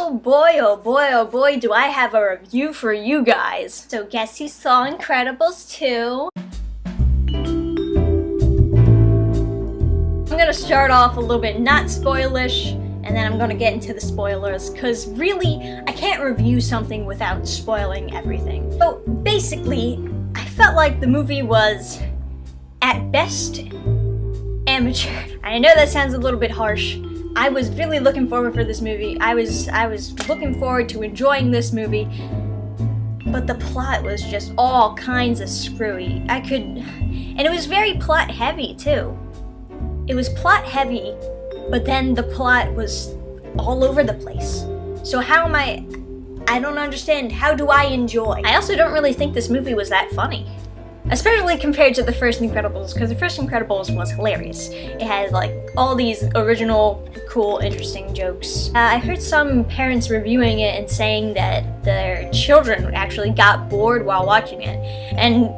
Oh boy, oh boy, do I have a review for you guys. So guess who saw Incredibles 2? I'm gonna start off a little bit not spoilish, and then I'm gonna get into the spoilers, cause really, I can't review something without spoiling everything. So basically, I felt like the movie was, at best, amateur. I know that sounds a little bit harsh. I was really looking forward for this movie. I was looking forward to enjoying this movie, but the plot was just all kinds of screwy. And it was very plot heavy too. It was plot heavy, but then the plot was all over the place. So I don't understand. How do I enjoy? I also don't really think this movie was that funny. Especially compared to the first Incredibles, because the first Incredibles was hilarious. It had like all these original, cool, interesting jokes. I heard some parents reviewing it and saying that their children actually got bored while watching it, and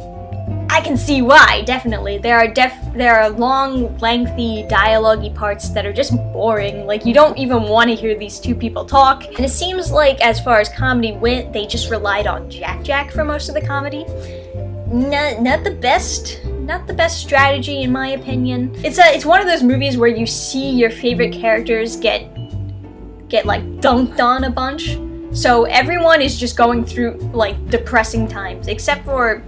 I can see why. Definitely, there are long, lengthy, dialogue-y parts that are just boring. Like, you don't even want to hear these two people talk. And it seems like, as far as comedy went, they just relied on Jack for most of the comedy. Not the best strategy in my opinion. It's one of those movies where you see your favorite characters get like dunked on a bunch. So everyone is just going through like depressing times, except for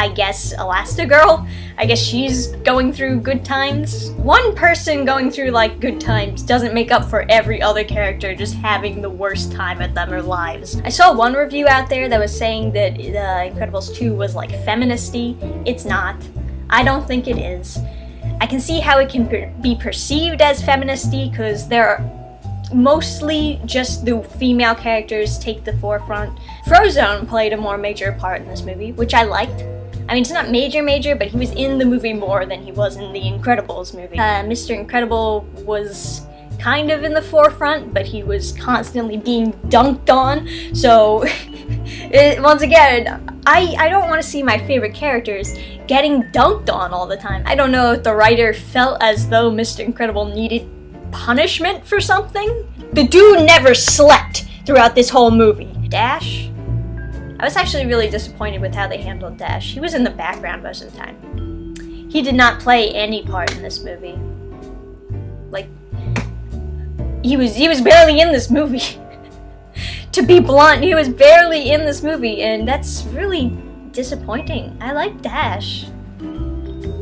I guess Elastigirl. I guess she's going through good times. One person going through like good times doesn't make up for every other character just having the worst time at their lives. I saw one review out there that was saying that Incredibles 2 was like feministy. It's not. I don't think it is. I can see how it can be perceived as feministy because there are mostly just the female characters take the forefront. Frozone played a more major part in this movie, which I liked. I mean, it's not major, but he was in the movie more than he was in the Incredibles movie. Mr. Incredible was kind of in the forefront, but he was constantly being dunked on. So, once again, I don't want to see my favorite characters getting dunked on all the time. I don't know if the writer felt as though Mr. Incredible needed punishment for something. The dude never slept throughout this whole movie. Dash? I was actually really disappointed with how they handled Dash. He was in the background most of the time. He did not play any part in this movie. Like, he was barely in this movie. To be blunt, he was barely in this movie, and that's really disappointing. I like Dash.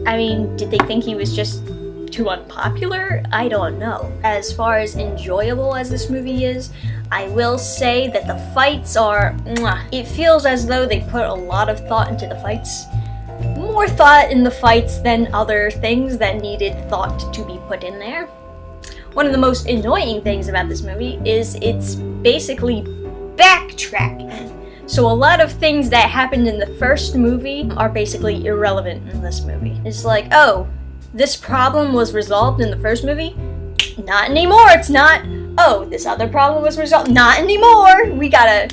I mean, did they think he was just too unpopular? I don't know. As far as enjoyable as this movie is, I will say that the fights are mwah. It feels as though they put a lot of thought into the fights. More thought in the fights than other things that needed thought to be put in there. One of the most annoying things about this movie is it's basically backtracking. So a lot of things that happened in the first movie are basically irrelevant in this movie. It's like, oh, this problem was resolved in the first movie? Not anymore, it's not. Oh, this other problem was resolved? Not anymore. We gotta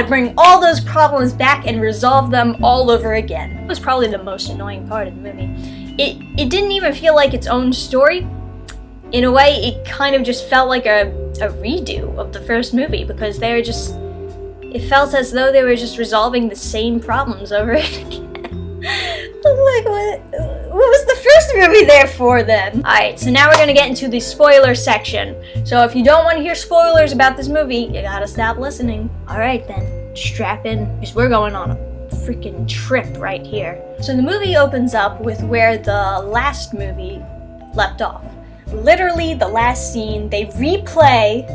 bring all those problems back and resolve them all over again. It was probably the most annoying part of the movie. It didn't even feel like its own story. In a way, it kind of just felt like a redo of the first movie because it felt as though they were just resolving the same problems over and again. Like, what was the first movie there for then? Alright, so now we're gonna get into the spoiler section. So if you don't want to hear spoilers about this movie, you gotta stop listening. Alright then, strap in, because we're going on a freaking trip right here. So the movie opens up with where the last movie left off. Literally the last scene, they replay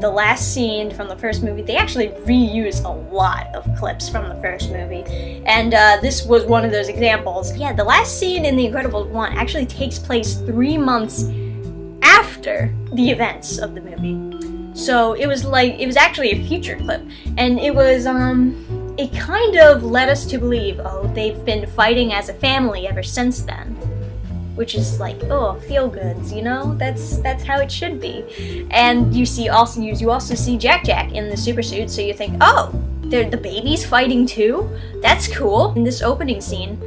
the last scene from the first movie. They actually reuse a lot of clips from the first movie, and this was one of those examples. Yeah, the last scene in The Incredibles 1 actually takes place 3 months after the events of the movie. So it was actually a future clip, and it was it kind of led us to believe, oh, they've been fighting as a family ever since then. Which is like, oh, feel goods, you know? That's how it should be. And you also see Jack in the super suit, so you think, oh, the baby's fighting too? That's cool. In this opening scene,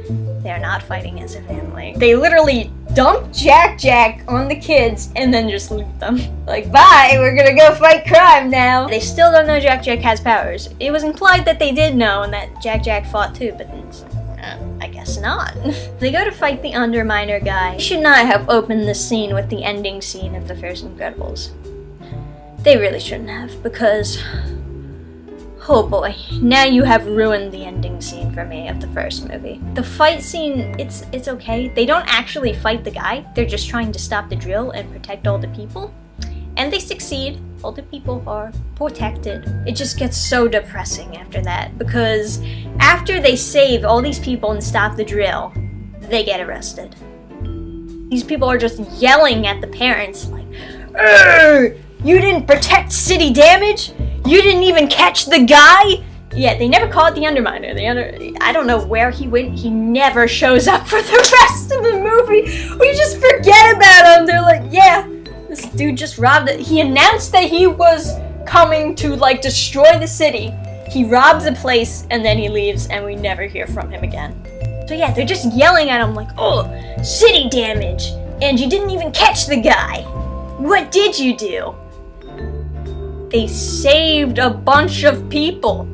they're not fighting as a family. They literally dump Jack on the kids and then just leave them. Like, bye, we're gonna go fight crime now. They still don't know Jack has powers. It was implied that they did know and that Jack fought too, but I guess not. They go to fight the Underminer guy. They should not have opened the scene with the ending scene of the first Incredibles. They really shouldn't have, because oh boy, now you have ruined the ending scene for me of the first movie. The fight scene, it's okay. They don't actually fight the guy. They're just trying to stop the drill and protect all the people. And they succeed. All the people are protected. It just gets so depressing after that, because after they save all these people and stop the drill, they get arrested. These people are just yelling at the parents like, you didn't protect city damage? You didn't even catch the guy? Yeah, they never caught the Underminer. I don't know where he went. He never shows up for the rest of the movie. We just forget about him. They're like, yeah, this dude just robbed it. He announced that he was coming to, like, destroy the city. He robs a place, and then he leaves, and we never hear from him again. So yeah, they're just yelling at him like, oh, city damage, and you didn't even catch the guy. What did you do? They saved a bunch of people.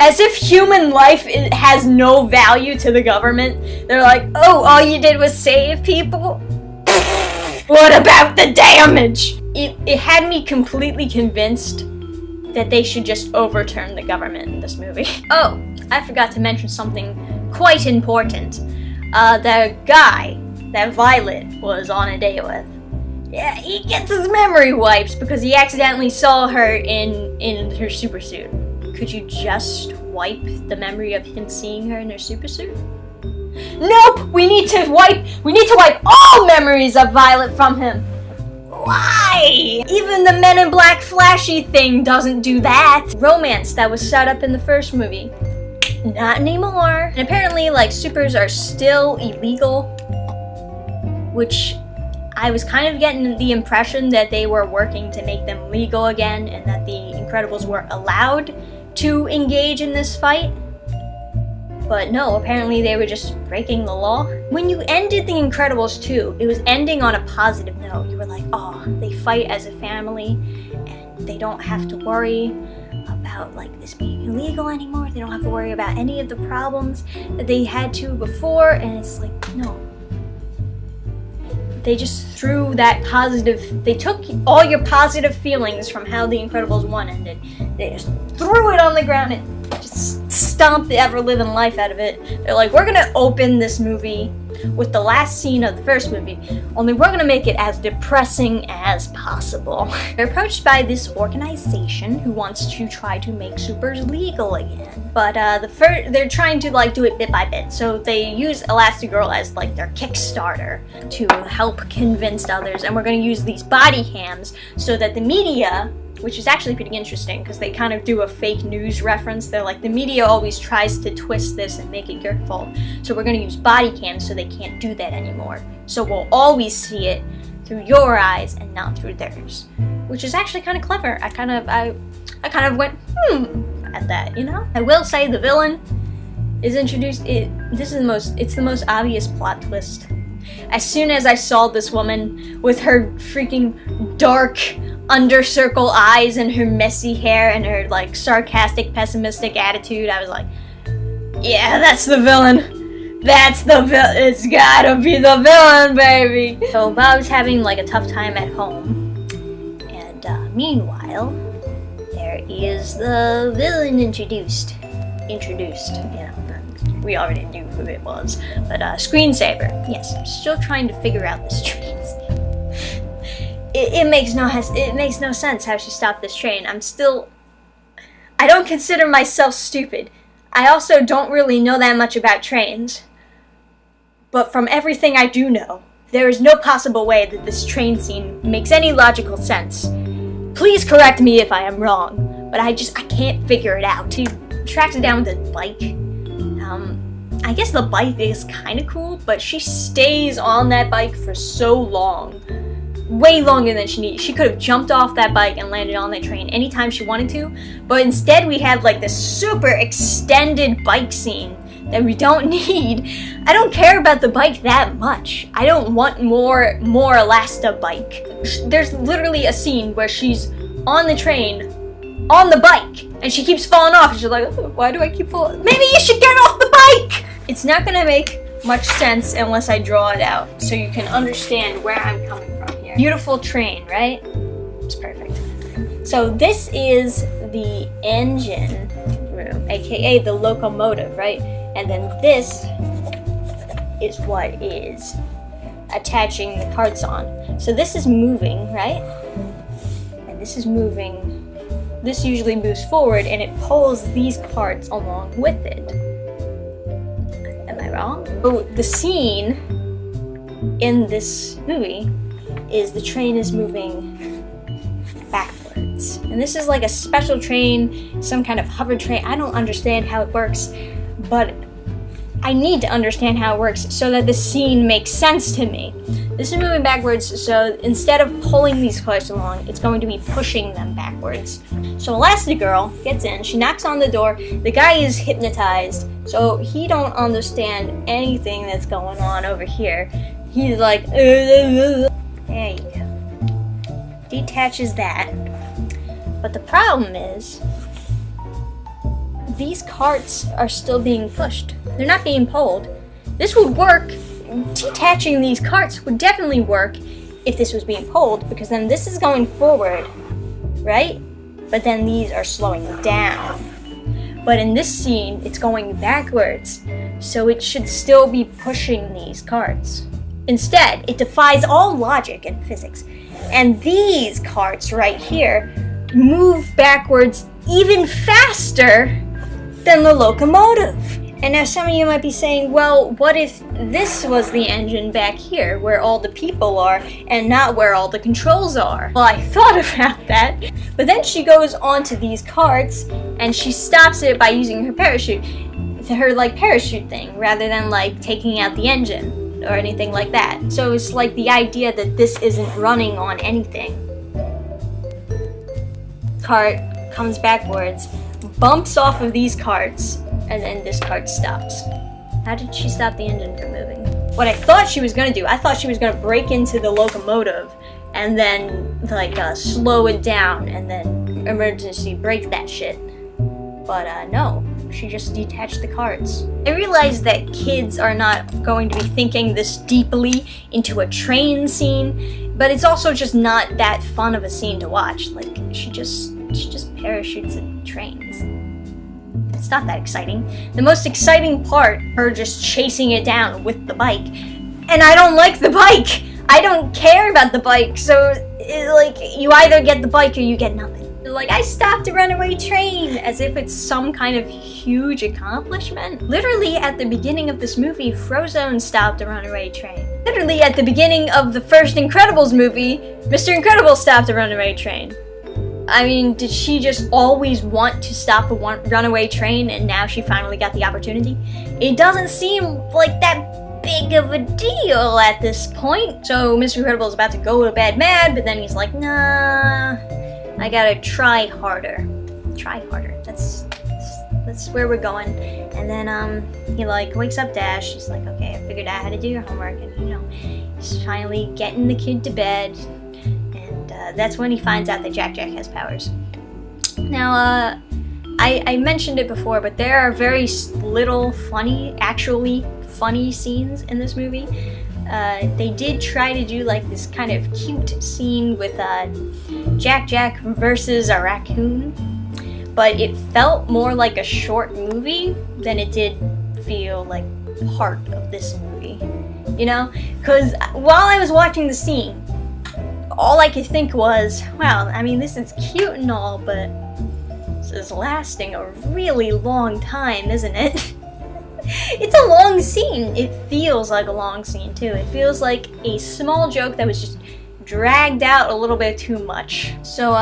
As if human life has no value to the government. They're like, oh, all you did was save people? What about the damage? It had me completely convinced that they should just overturn the government in this movie. Oh, I forgot to mention something quite important. The guy that Violet was on a date with, yeah, he gets his memory wiped because he accidentally saw her in her super suit. Could you just wipe the memory of him seeing her in her super suit? Nope! We need to wipe all memories of Violet from him. Why? Even the Men in Black flashy thing doesn't do that. Romance that was set up in the first movie. Not anymore. And apparently, like, supers are still illegal, which I was kind of getting the impression that they were working to make them legal again and that the Incredibles were allowed to engage in this fight. But no, apparently they were just breaking the law. When you ended The Incredibles 2, it was ending on a positive note. You were like, oh, they fight as a family and they don't have to worry about, like, this being illegal anymore. They don't have to worry about any of the problems that they had to before. And it's like, no. They just threw that positive, they took all your positive feelings from how The Incredibles 1 ended. They just threw it on the ground and just stomped the ever-living life out of it. They're like, we're gonna open this movie with the last scene of the first movie, only we're gonna make it as depressing as possible. They're approached by this organization who wants to try to make supers legal again. But they're trying to, like, do it bit by bit. So they use Elastigirl as, like, their Kickstarter to help convince others. And we're gonna use these body cams so that the media, which is actually pretty interesting because they kind of do a fake news reference. They're like, the media always tries to twist this and make it your fault. So we're going to use body cams so they can't do that anymore. So we'll always see it through your eyes and not through theirs. Which is actually kind of clever. I kind of went, at that, you know? I will say the villain is introduced. It's the most obvious plot twist. As soon as I saw this woman with her freaking dark undercircle eyes and her messy hair and her, like, sarcastic, pessimistic attitude, I was like, yeah, that's the villain. That's the villain. It's gotta be the villain, baby. So Bob's having, like, a tough time at home. And meanwhile, there is the villain introduced. You know. We already knew who it was, but Screensaver. Yes, I'm still trying to figure out this train. It makes no sense how she stopped this train. I don't consider myself stupid. I also don't really know that much about trains. But from everything I do know, there is no possible way that this train scene makes any logical sense. Please correct me if I am wrong, but I can't figure it out. She tracks it down with a bike. I guess the bike is kind of cool, but she stays on that bike for so long. Way longer than she needs. She could have jumped off that bike and landed on that train anytime she wanted to, but instead we had, like, this super extended bike scene that we don't need. I don't care about the bike that much. I don't want more Elasta bike. There's literally a scene where she's on the train, on the bike, and she keeps falling off. And she's like, oh, why do I keep falling? Maybe you should get off the bike! It's not gonna make much sense unless I draw it out, so you can understand where I'm coming from here. Beautiful train, right? It's perfect. So this is the engine room, aka the locomotive, right? And then this is what is attaching the carts on. So this is moving, right? And this is moving. This usually moves forward and it pulls these carts along with it. Am I wrong? So the scene in this movie is the train is moving backwards. And this is like a special train, some kind of hover train. I don't understand how it works, but I need to understand how it works so that the scene makes sense to me. This is moving backwards, so instead of pulling these carts along, it's going to be pushing them backwards. So Elastigirl gets in, she knocks on the door, the guy is hypnotized, so he don't understand anything that's going on over here. He's like, there you go. Detaches that. But the problem is, these carts are still being pushed. They're not being pulled. This would work. Detaching these carts would definitely work if this was being pulled, because then this is going forward, right? But then these are slowing down. But in this scene, it's going backwards, so it should still be pushing these carts. Instead, it defies all logic and physics. And these carts right here move backwards even faster than the locomotive. And now some of you might be saying, well, what if this was the engine back here, where all the people are, and not where all the controls are? Well, I thought about that, but then she goes onto these carts, and she stops it by using her parachute, parachute thing, rather than like taking out the engine, or anything like that. So it's like the idea that this isn't running on anything. Cart comes backwards, bumps off of these carts, and then this cart stops. How did she stop the engine from moving? What I thought she was gonna do, I thought she was gonna break into the locomotive and then like slow it down and then emergency brake that shit. But no, she just detached the carts. I realized that kids are not going to be thinking this deeply into a train scene, but it's also just not that fun of a scene to watch. Like she just parachutes at trains. It's not that exciting. The most exciting part, her just chasing it down with the bike. And I don't like the bike. I don't care about the bike. So, like, you either get the bike or you get nothing. Like, I stopped a runaway train as if it's some kind of huge accomplishment. Literally, at the beginning of this movie, Frozone stopped a runaway train. Literally, at the beginning of the first Incredibles movie, Mr. Incredible stopped a runaway train. I mean, did she just always want to stop a runaway train and now she finally got the opportunity? It doesn't seem like that big of a deal at this point. So Mr. Incredible is about to go to bed mad, but then he's like, nah, I gotta try harder. Try harder. That's where we're going. And then he like wakes up Dash. He's like, okay, I figured out how to do your homework, and you know, he's finally getting the kid to bed. That's when he finds out that Jack-Jack has powers. Now, I mentioned it before, but there are very little actually funny scenes in this movie. They did try to do like this kind of cute scene with Jack-Jack versus a raccoon, but it felt more like a short movie than it did feel like part of this movie. You know? Because while I was watching the scene, all I could think was, wow, I mean, this is cute and all, but this is lasting a really long time, isn't it? It's a long scene. It feels like a long scene, too. It feels like a small joke that was just dragged out a little bit too much. So,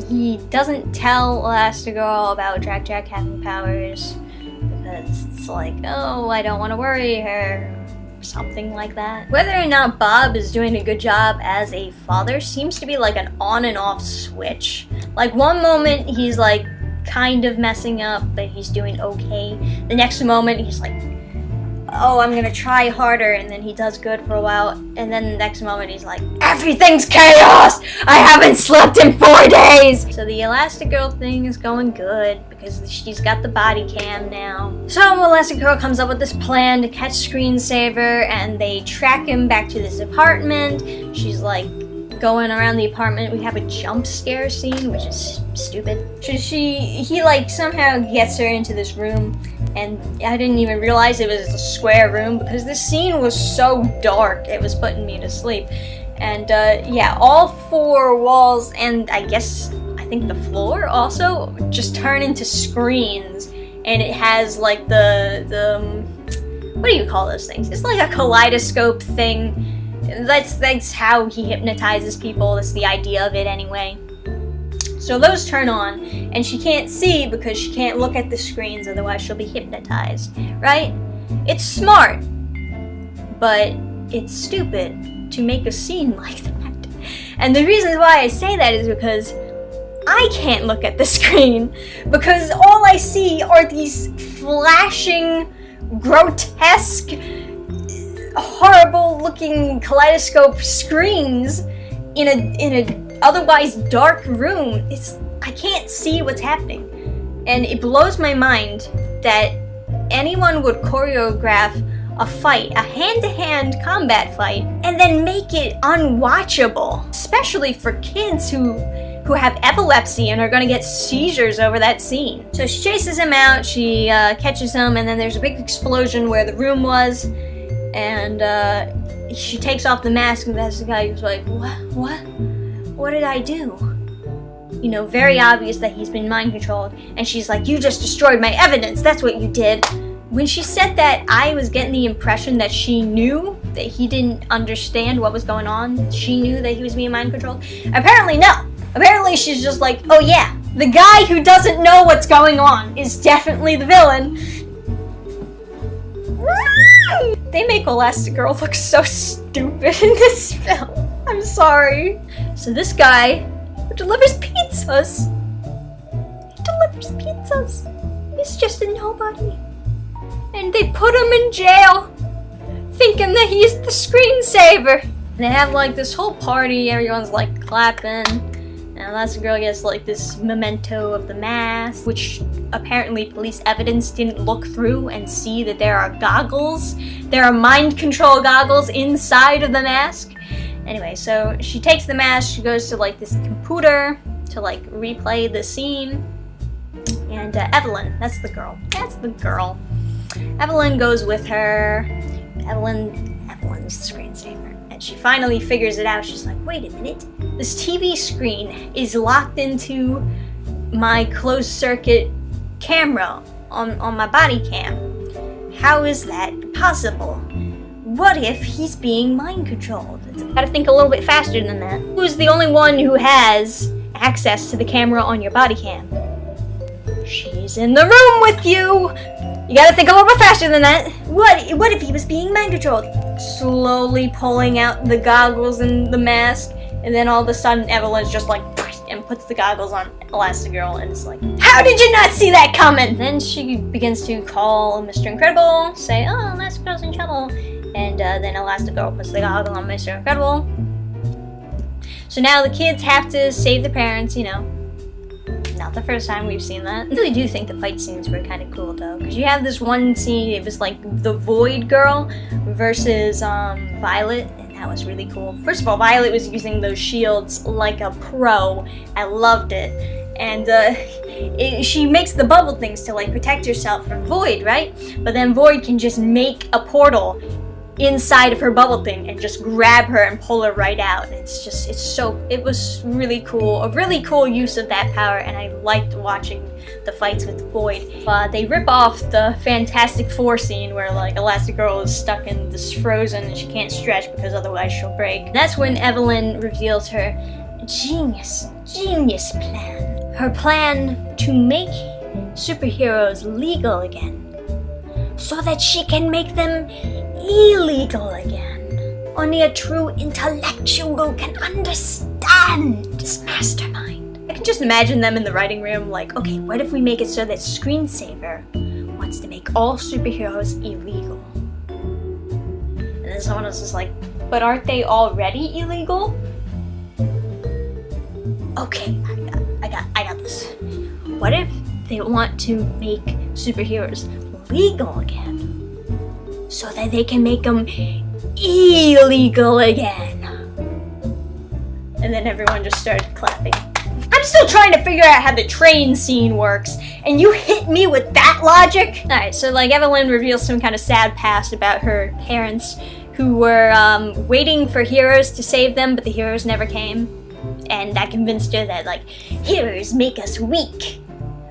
he doesn't tell Elastigirl about Jack-Jack having powers, because it's like, oh, I don't want to worry her. Something like that. Whether or not Bob is doing a good job as a father seems to be like an on and off switch. Like one moment he's like kind of messing up, but he's doing okay. The next moment, he's like, oh, I'm gonna try harder, and then he does good for a while, and then the next moment he's like, everything's chaos! I haven't slept in 4 days! So the Elastigirl thing is going good, because she's got the body cam now. So Elastigirl comes up with this plan to catch Screensaver, and they track him back to this apartment. She's like, going around the apartment. We have a jump scare scene, which is stupid. He like somehow gets her into this room, and I didn't even realize it was a square room because the scene was so dark. It was putting me to sleep. And yeah, all 4 walls and I think the floor also just turn into screens, and it has like the what do you call those things? It's like a kaleidoscope thing. That's how he hypnotizes people. That's the idea of it anyway. So those turn on, and she can't see because she can't look at the screens, otherwise she'll be hypnotized, right? It's smart, but it's stupid to make a scene like that. And the reason why I say that is because I can't look at the screen, because all I see are these flashing, grotesque, horrible looking kaleidoscope screens in a otherwise dark room. I can't see what's happening, and it blows my mind that anyone would choreograph a fight, a hand-to-hand combat fight, and then make it unwatchable, especially for kids who have epilepsy and are going to get seizures over that scene. So she chases him out, she catches him, and then there's a big explosion where the room was. And she takes off the mask, and that's the guy who's like, what did I do? You know, very obvious that he's been mind controlled. And she's like, you just destroyed my evidence, that's what you did. When she said that, I was getting the impression that she knew that he didn't understand what was going on. She knew that he was being mind controlled. Apparently no. Apparently she's just like, oh yeah, the guy who doesn't know what's going on is definitely the villain. They make Elastigirl look so stupid in this film. I'm sorry. So this guy who delivers pizzas, he's just a nobody. And they put him in jail, thinking that he's the screensaver. And they have like this whole party, everyone's like clapping. And Elastigirl gets like this memento of the mask, which apparently police evidence didn't look through and see that there are goggles. There are mind control goggles inside of the mask. Anyway, so she takes the mask, she goes to like this computer to like replay the scene. And Evelyn, that's the girl. Evelyn goes with her. Evelyn's the screensaver. And she finally figures it out. She's like, wait a minute. This TV screen is locked into my closed circuit camera on my body cam. How is that possible? What if he's being mind controlled? Gotta think a little bit faster than that. Who's the only one who has access to the camera on your body cam? She's in the room with you! You gotta think a little bit faster than that. What if he was being mind controlled? Slowly pulling out the goggles and the mask, and then all of a sudden Evelyn's just like, and puts the goggles on Elastigirl, and it's like, how did you not see that coming? Then she begins to call Mr. Incredible, say, oh, Elastigirl's in trouble. And then Elastigirl puts the goggle on Mr. Incredible. So now the kids have to save the parents, you know. Not the first time we've seen that. I really do think the fight scenes were kind of cool though, because you have this one scene, it was like the Void Girl versus Violet, and that was really cool. First of all, Violet was using those shields like a pro. I loved it. And she makes the bubble things to like protect herself from Void, right? But then Void can just make a portal inside of her bubble thing and just grab her and pull her right out. And it was really cool, a really cool use of that power, and I liked watching the fights with Void. They rip off the Fantastic Four scene where like Elastigirl is stuck in this frozen and she can't stretch because otherwise she'll break. That's when Evelyn reveals her genius plan. Her plan to make superheroes legal again, so that she can make them illegal again. Only a true intellectual can understand this mastermind. I can just imagine them in the writing room like, okay, what if we make it so that Screensaver wants to make all superheroes illegal? And then someone else is like, but aren't they already illegal? Okay, I got this. What if they want to make superheroes legal again, so that they can make them illegal again? And then everyone just started clapping. I'm still trying to figure out how the train scene works, and you hit me with that logic? Alright, so like Evelyn reveals some kind of sad past about her parents who were waiting for heroes to save them, but the heroes never came. And that convinced her that, like, heroes make us weak.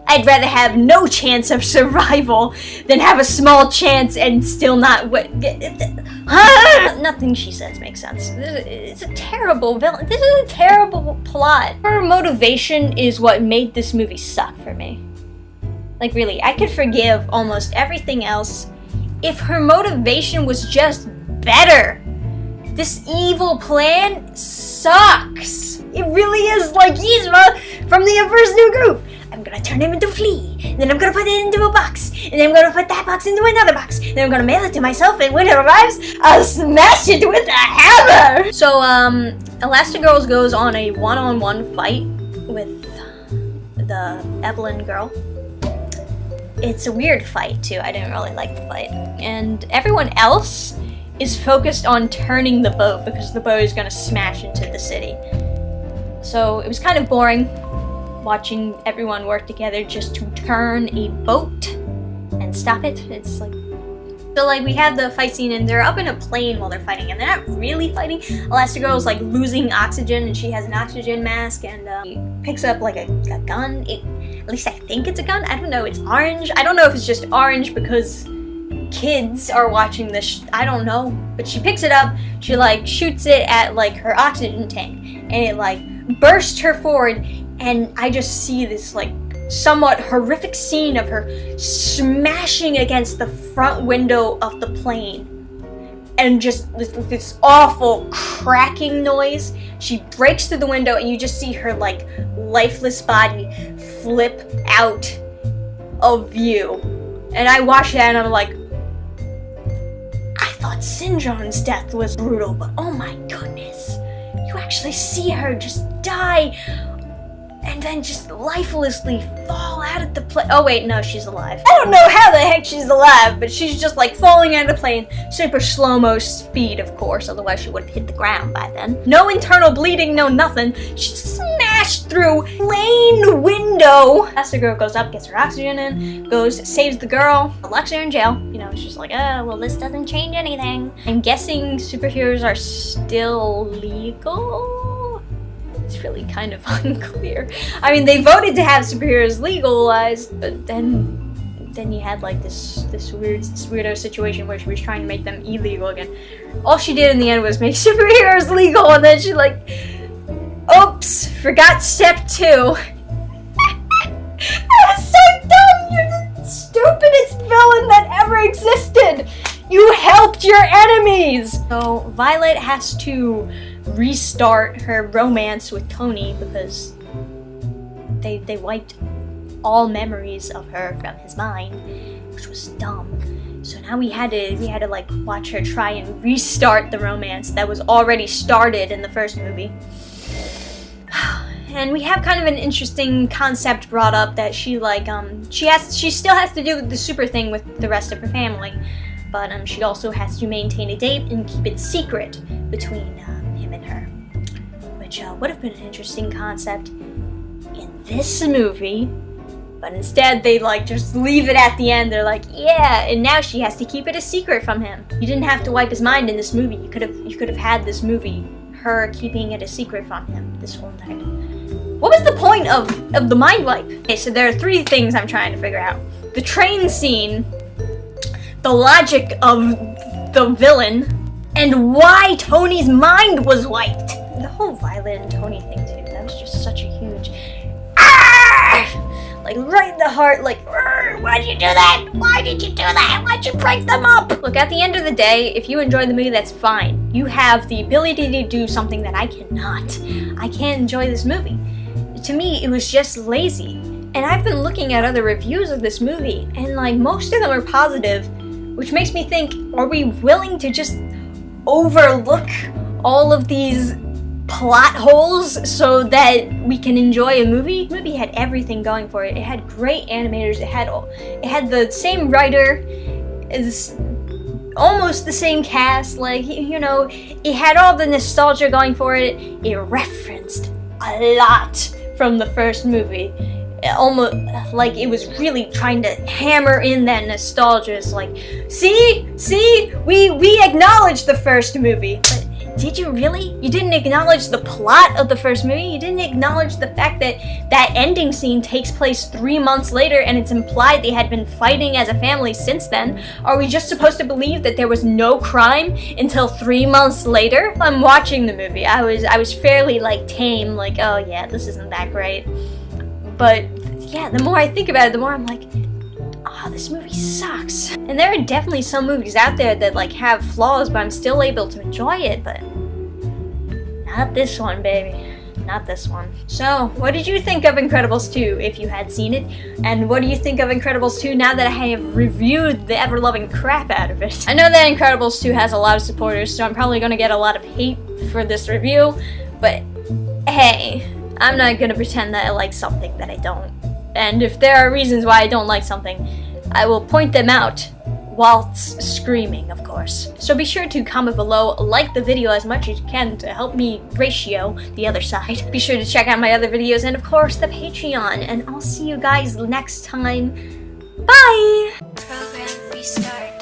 I'd rather have no chance of survival than have a small chance and still not Nothing she says makes sense. It's a terrible villain. This is a terrible plot. Her motivation is what made this movie suck for me. Like, really, I could forgive almost everything else if her motivation was just better. This evil plan sucks. It really is like Yzma from the Emperor's New Groove. I'm gonna turn him into a flea, then I'm gonna put it into a box, and then I'm gonna put that box into another box, then I'm gonna mail it to myself, and when it arrives, I'll smash it with a hammer! So, Elastigirl goes on a one-on-one fight with the Evelyn girl. It's a weird fight, too. I didn't really like the fight. And everyone else is focused on turning the boat, because the boat is gonna smash into the city. So, it was kind of boring watching everyone work together just to turn a boat and stop it. It's like, so like we have the fight scene and they're up in a plane while they're fighting, and they're not really fighting. Elastigirl is like losing oxygen and she has an oxygen mask, and he picks up like a gun. At least I think it's a gun. I don't know. It's orange. I don't know if it's just orange because kids are watching this. I don't know. But she picks it up. She like shoots it at like her oxygen tank, and it like bursts her forward. And I just see this like somewhat horrific scene of her smashing against the front window of the plane. And just this awful cracking noise. She breaks through the window and you just see her like lifeless body flip out of view. And I watched that and I'm like, I thought Syndrome's death was brutal, but oh my goodness. You actually see her just die and then just lifelessly fall out of the plane. Oh wait, no, she's alive. I don't know how the heck she's alive, but she's just like falling out of the plane. Super slow-mo speed, of course, otherwise she would have hit the ground by then. No internal bleeding, no nothing. She smashed through plane window. Elastigirl goes up, gets her oxygen in, goes, saves the girl, locks her in jail. You know, she's like, well, this doesn't change anything. I'm guessing superheroes are still legal? It's really kind of unclear. I mean, they voted to have superheroes legalized, but then you had like this weirdo situation where she was trying to make them illegal again. All she did in the end was make superheroes legal, and then she like, oops, forgot step 2. That was so dumb. You're the stupidest villain that ever existed. You helped your enemies. So Violet has to restart her romance with Tony because they wiped all memories of her from his mind, which was dumb. So now we had to like watch her try and restart the romance that was already started in the first movie. And we have kind of an interesting concept brought up that she like she still has to do the super thing with the rest of her family, but she also has to maintain a date and keep it secret between him and her, which would have been an interesting concept in this movie, but instead they like just leave it at the end. They're like, yeah, and now she has to keep it a secret from him. You didn't have to wipe his mind in this movie. You could have had this movie her keeping it a secret from him this whole time. What was the point of the mind wipe? Okay, so there are 3 things I'm trying to figure out: the train scene, the logic of the villain, and why Tony's mind was wiped. The whole Violet and Tony thing too, that was just such a huge like right in the heart, like, why'd you do that? Why did you do that? Why'd you break them up? Look, at the end of the day, if you enjoy the movie, that's fine. You have the ability to do something that I cannot. I can't enjoy this movie. to me, it was just lazy. And I've been looking at other reviews of this movie, and like most of them are positive, which makes me think, are we willing to just overlook all of these plot holes so that we can enjoy a movie? The movie had everything going for it. It had great animators. It had the same writer, it's almost the same cast. Like, you know, it had all the nostalgia going for it. It referenced a lot from the first movie. Almost like it was really trying to hammer in that nostalgia. It's like, see, we acknowledged the first movie, but did you really? You didn't acknowledge the plot of the first movie. You didn't acknowledge the fact that that ending scene takes place 3 months later, and it's implied they had been fighting as a family since then. Are we just supposed to believe that there was no crime until 3 months later? I'm watching the movie. I was fairly like tame, like, oh yeah, this isn't that great. But yeah, the more I think about it, the more I'm like, oh, this movie sucks. And there are definitely some movies out there that like have flaws, but I'm still able to enjoy it, but not this one, baby. Not this one. So, what did you think of Incredibles 2 if you had seen it? And what do you think of Incredibles 2 now that I have reviewed the ever-loving crap out of it? I know that Incredibles 2 has a lot of supporters, so I'm probably gonna get a lot of hate for this review, but hey, I'm not gonna pretend that I like something that I don't. And if there are reasons why I don't like something, I will point them out whilst screaming, of course. So be sure to comment below, like the video as much as you can to help me ratio the other side. Be sure to check out my other videos and of course the Patreon, and I'll see you guys next time. Bye! Program restart.